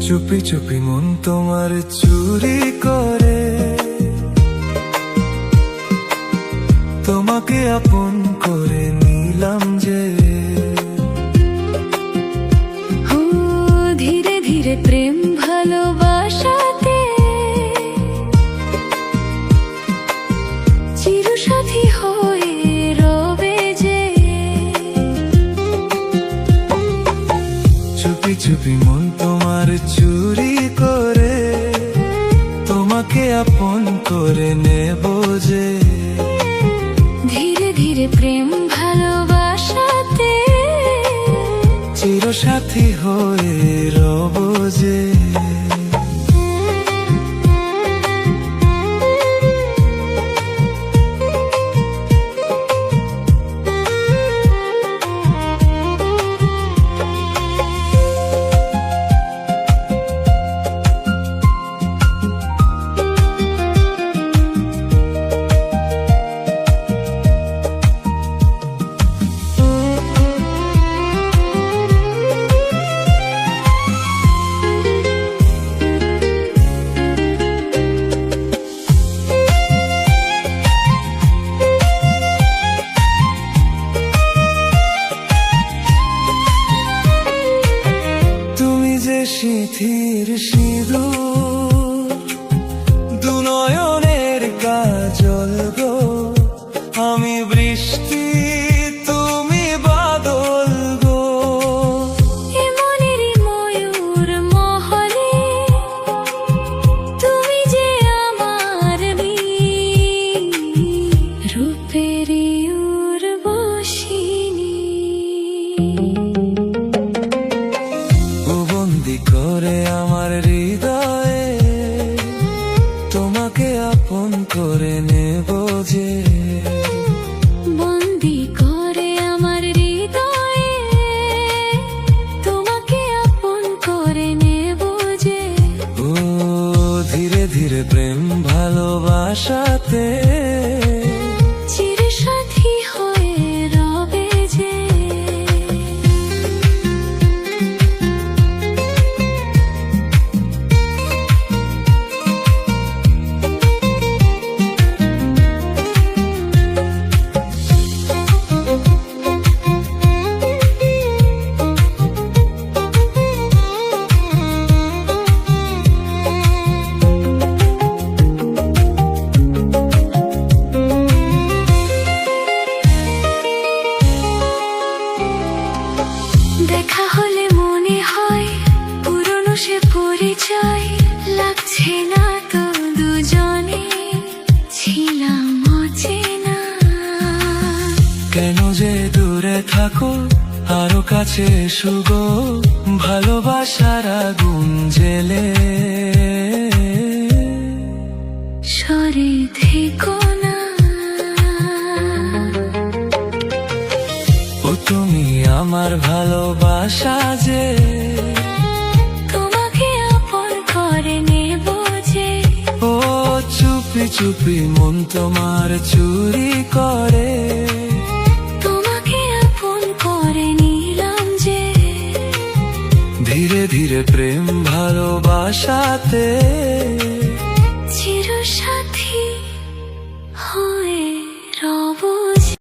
চুপি চুপি মন তোমার চুরি করে, তোমাকে আপন করে নিলাম যে। ধীরে ধীরে প্রেম ভালোবাসাতে চিরসাথী হয়ে রবে যে। চুপি চুপি মন তোমার চুরি করে, তোমাকে আপন করে নেব যে। ধীরে ধীরে প্রেম ভালোবাসাতে চিরসাথী হয়ে রব যে। সিঁথির সিঁদুর, দু নয়নের কাজল গো। আমি বৃষ্টি, তুমি বাদল গো। মনেরই ময়ূর মহলে তুমি যে আমার রূপেরই উর্বশিনী। করে আমার হৃদয়ে তোমাকে আপন করে নেব যে। বন্দি করে আমার হৃদয়ে তোমাকে আপন করে নেব যে। ও ধীরে ধীরে প্রেম ভালোবাসাতে চিরসাথী হয়ে রবে যে। দেখা হলে মনে হয় পুরনো সে পরিচয়, লাগছে না তো দুজনে ছিলাম অচেনা। কেন যে দূরে থাকো, আরো কাছে এসো গো। ভালোবাসার আগুন জেলে সরে থেকো না। ও তুমি আমার ভালোবাসা যে, তোমাকে আপন করে নেব যে। ও চুপি চুপি মন তোমার চুরি করে, তোমাকে আপন করে নিলাম যে। ধীরে ধীরে প্রেম ভালোবাসাতে চিরসাথী হয়ে রব।